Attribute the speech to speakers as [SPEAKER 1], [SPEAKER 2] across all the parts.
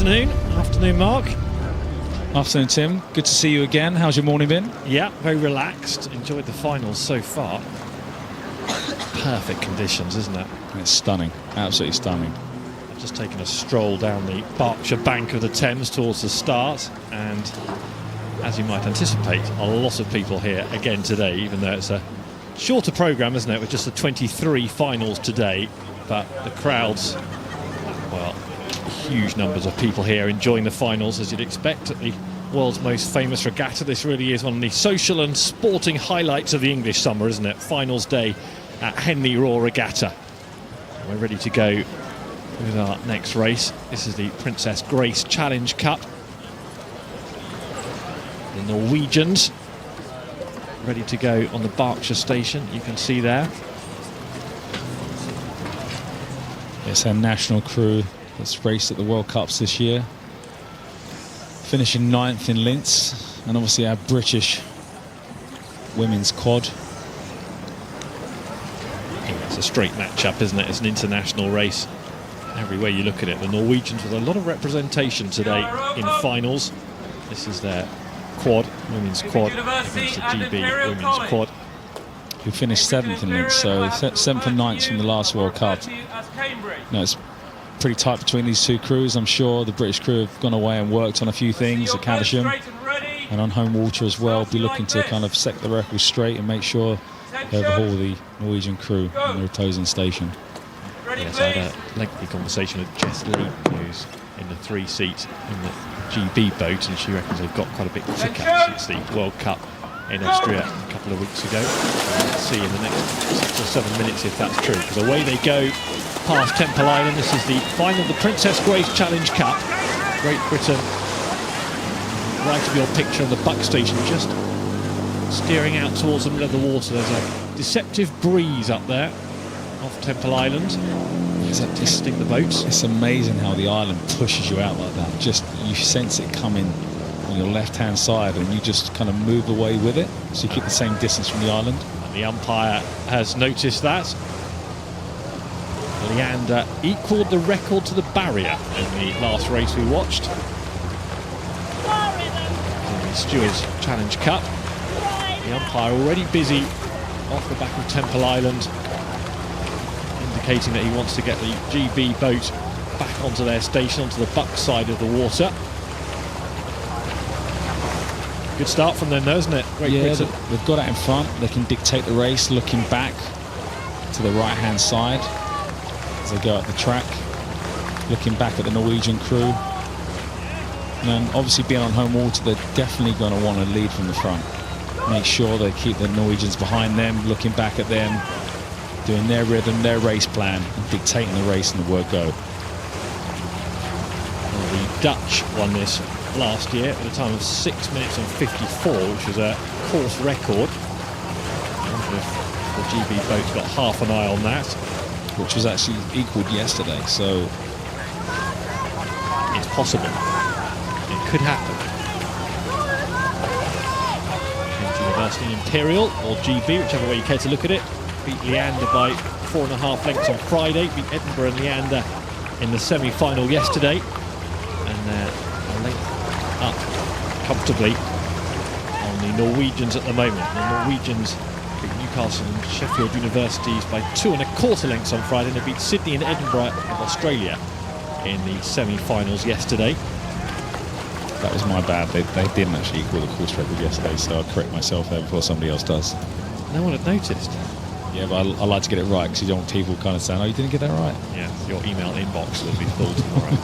[SPEAKER 1] Afternoon. Afternoon, Mark.
[SPEAKER 2] Afternoon, Tim. Good to see you again. How's your morning been?
[SPEAKER 1] Yeah, very relaxed. Enjoyed the finals so far. Perfect conditions, isn't it?
[SPEAKER 2] It's stunning. Absolutely stunning.
[SPEAKER 1] I've just taken a stroll down the Berkshire bank of the Thames towards the start, and as you might anticipate, a lot of people here again today, even though it's a shorter programme, isn't it, with just the 23 finals today. But the crowds, well, huge numbers of people here enjoying the finals, as you'd expect at the world's most famous regatta. This really is one of the social and sporting highlights of the English summer, isn't it? Finals day at Henley Royal Regatta. We're ready to go with our next race. This is the Princess Grace Challenge Cup. The Norwegians ready to go on the Berkshire station, you can see there.
[SPEAKER 2] It's our national crew that's raced at the World Cups this year, finishing 9th in Linz, and obviously our British women's quad.
[SPEAKER 1] Yeah, it's a straight match-up, isn't it? It's an international race. Every way you look at it, the Norwegians with a lot of representation today in finals. This is their quad, women's quad, against the GB women's quad.
[SPEAKER 2] Who finished 7th in Linz, so 7th and 9th from the last World Cup. No, it's pretty tight between these two crews. I'm sure the British crew have gone away and worked on a few things at Caversham and on home water as well. Be looking to kind of set the record straight and make sure they overhaul the Norwegian crew on the opposing station.
[SPEAKER 1] Yes, I had a lengthy conversation with Jess Lee, who's in the 3 seats in the GB boat, and she reckons they've got quite a bit quicker since the World Cup in Austria a couple of weeks ago. We'll see in the next 6 or 7 minutes if that's true, because away they go past Temple Island. This is the final of the Princess Grace Challenge Cup. Great Britain, right of your picture on the Buck station, just steering out towards the middle of the water. There's a deceptive breeze up there off Temple Island. Is that testing the boats?
[SPEAKER 2] It's amazing how the island pushes you out like that. Just, you sense it coming on your left-hand side, and you just kind of move away with it, so you keep the same distance from the island.
[SPEAKER 1] And the umpire has noticed that. Leander equalled the record to the barrier in the last race we watched. In the Stewards Challenge Cup. The umpire already busy off the back of Temple Island, indicating that he wants to get the GB boat back onto their station, onto the Buck side of the water. Good start from them though, isn't it? Great Britain.
[SPEAKER 2] They've got out in front. They can dictate the race, looking back to the right-hand side as they go up the track, looking back at the Norwegian crew. And obviously being on home water, they're definitely going to want to lead from the front. Make sure they keep the Norwegians behind them, looking back at them, doing their rhythm, their race plan, and dictating the race in the word go.
[SPEAKER 1] Well, the Dutch won this last year at a time of 6 minutes and 54, which was a course record. The GB boat's got half an eye on that.
[SPEAKER 2] Which was actually equalled yesterday, so
[SPEAKER 1] it's possible. It could happen. Cambridge University Imperial, or GB, whichever way you care to look at it, beat Leander by 4.5 lengths on Friday, beat Edinburgh and Leander in the semi-final yesterday, and they're a length up comfortably on the Norwegians at the moment. The Norwegians beat Newcastle and Sheffield Universities by 2.25 lengths on Friday, and they beat Sydney and Edinburgh of Australia in the semi-finals yesterday.
[SPEAKER 2] that was my bad. They didn't actually equal the course record yesterday, so I'll correct myself there before somebody else does.
[SPEAKER 1] No one had noticed.
[SPEAKER 2] Yeah, but I like to get it right, because you don't want people kind of saying, oh, you didn't get that right.
[SPEAKER 1] Yeah, your email inbox will be full tomorrow.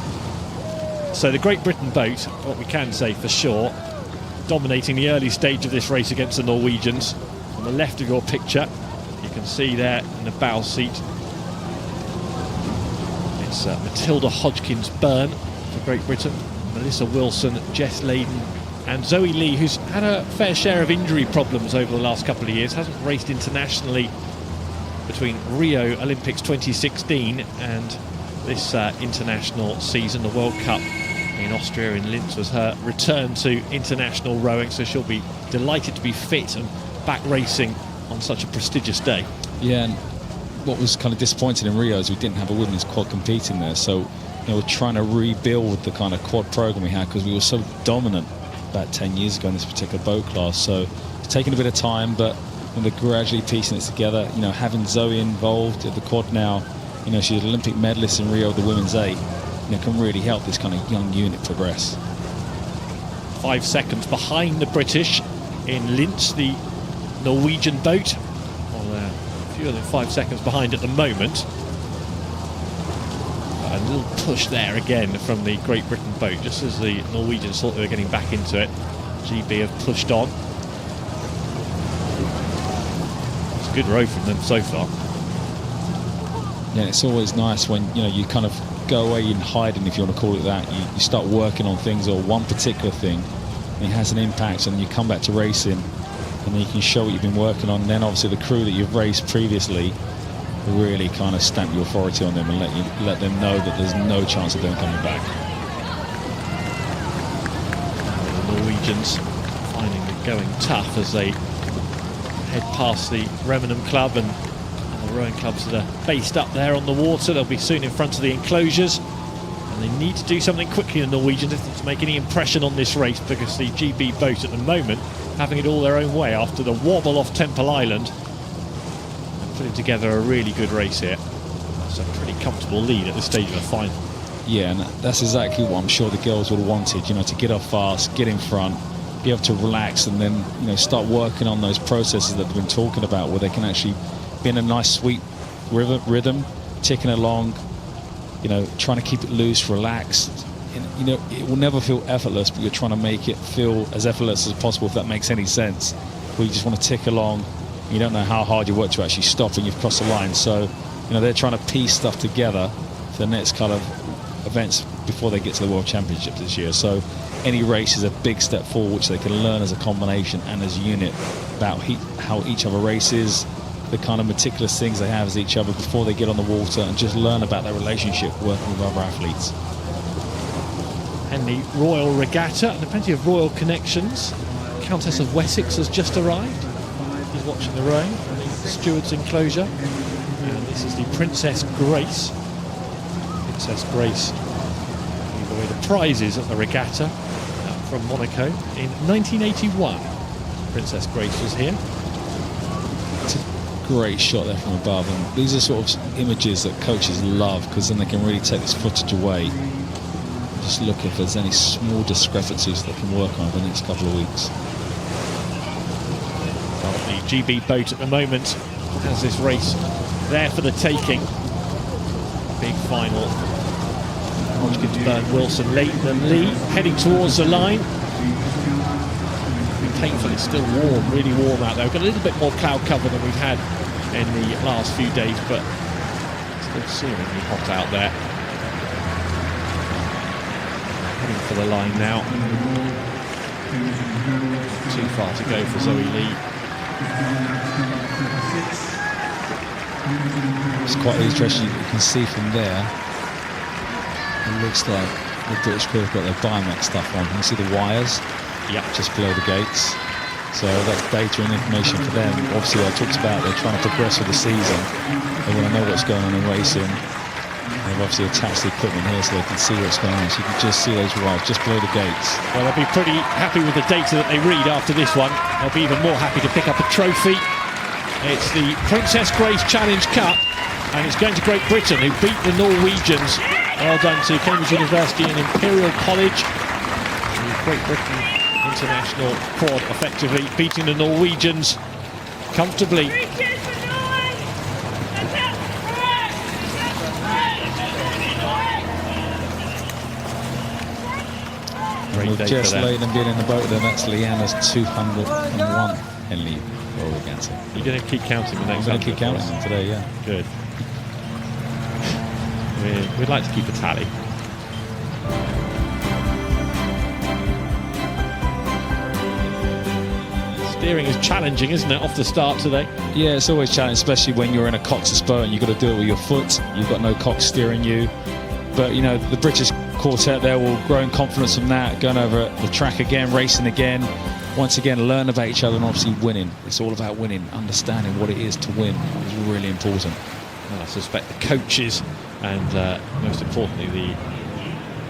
[SPEAKER 1] So the Great Britain boat, what we can say for sure, dominating the early stage of this race against the Norwegians. On the left of your picture, you can see there in the bow seat, it's Matilda Hodgkins Byrne for Great Britain, Melissa Wilson, Jess Leyden and Zoe Lee, who's had a fair share of injury problems over the last couple of years, hasn't raced internationally between Rio Olympics 2016 and this international season. The World Cup in Austria in Linz was her return to international rowing, so she'll be delighted to be fit and back racing on such a prestigious day.
[SPEAKER 2] Yeah, and what was kind of disappointing in Rio is we didn't have a women's quad competing there, so we're trying to rebuild the kind of quad program we had, because we were so dominant about 10 years ago in this particular boat class. So it's taken a bit of time, but they're gradually piecing it together. Having Zoe involved at the quad now, she's an Olympic medalist in Rio, the women's 8, can really help this kind of young unit progress.
[SPEAKER 1] 5 seconds behind the British in Linz, the Norwegian boat. Well, they're fewer than 5 seconds behind at the moment. A little push there again from the Great Britain boat, just as the Norwegians thought they were getting back into it. GB have pushed on. It's a good row from them so far.
[SPEAKER 2] Yeah, it's always nice when you kind of go away in hiding, if you want to call it that. You start working on things, or one particular thing, and it has an impact, and you come back to racing, and then you can show what you've been working on. And then obviously the crew that you've raced previously really kind of stamp your authority on them and let them know that there's no chance of them coming back.
[SPEAKER 1] The Norwegians finding it going tough as they head past the Remenham Club and the rowing clubs that are based up there on the water. They'll be soon in front of the enclosures, and they need to do something quickly, the Norwegians, to make any impression on this race, because the GB boat at the moment having it all their own way after the wobble off Temple Island, putting together a really good race here. That's a pretty comfortable lead at this stage of the final.
[SPEAKER 2] Yeah, and that's exactly what I'm sure the girls would have wanted, to get off fast, get in front, be able to relax, and then, start working on those processes that we've been talking about, where they can actually be in a nice, sweet rhythm, ticking along, trying to keep it loose, relaxed. And, it will never feel effortless, but you're trying to make it feel as effortless as possible, if that makes any sense, where you just want to tick along. You don't know how hard you work to actually stop when you've crossed the line. So, they're trying to piece stuff together for the next kind of events before they get to the World Championships this year. So any race is a big step forward, which they can learn as a combination and as a unit about how each other races, the kind of meticulous things they have as each other before they get on the water, and just learn about their relationship working with other athletes.
[SPEAKER 1] Henley Royal Regatta, and plenty of royal connections. Countess of Wessex has just arrived. He's watching the rowing from the steward's enclosure. And this is the Princess Grace. Princess Grace gave away the prizes at the regatta from Monaco in 1981. Princess Grace was here.
[SPEAKER 2] It's a great shot there from above, and these are sort of images that coaches love, because then they can really take this footage away. Just look if there's any small discrepancies they can work on over the next couple of weeks.
[SPEAKER 1] The GB boat at the moment has this race there for the taking. Big final. Hodgkins, Byrne, Wilson, Leighton and Lee heading towards the line. Painful, it's still warm, really warm out there. We've got a little bit more cloud cover than we've had in the last few days, but still seemingly hot out there. Heading for the line now. Too far to go for Zoe Lee.
[SPEAKER 2] It's quite interesting. You can see from there, it looks like the British crew have got their Biomax stuff on. You can see the wires just below the gates. So that's data and information for them. Obviously, I talked about they're trying to progress with the season. They want to know what's going on in racing. They've obviously attached the equipment here so they can see what's going on. So you can just see those wires just below the gates.
[SPEAKER 1] Well, they'll be pretty happy with the data that they read after this one. They'll be even more happy to pick up a trophy. It's the Princess Grace Challenge Cup, and it's going to Great Britain, who beat the Norwegians. Well done to Cambridge University and Imperial College. The Great Britain International quad effectively beating the Norwegians comfortably.
[SPEAKER 2] With Jess Leighton being in the boat, then that's Leanna's 201 Henley Royal Regatta.
[SPEAKER 1] You're going to keep counting the next?
[SPEAKER 2] I'm going to keep counting them today, yeah.
[SPEAKER 1] Good. We'd like to keep a tally. Steering is challenging, isn't it, off the start today?
[SPEAKER 2] Yeah, it's always challenging, especially when you're in a coxer spur and you've got to do it with your foot. You've got no cox steering you. But, the British quartet there will grow in confidence from that, going over the track again, racing again. Once again, learn about each other and obviously winning. It's all about winning. Understanding what it is to win is really important.
[SPEAKER 1] And I suspect the coaches and most importantly the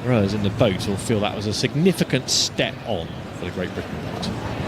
[SPEAKER 1] rowers in the boat will feel that was a significant step on for the Great Britain boat.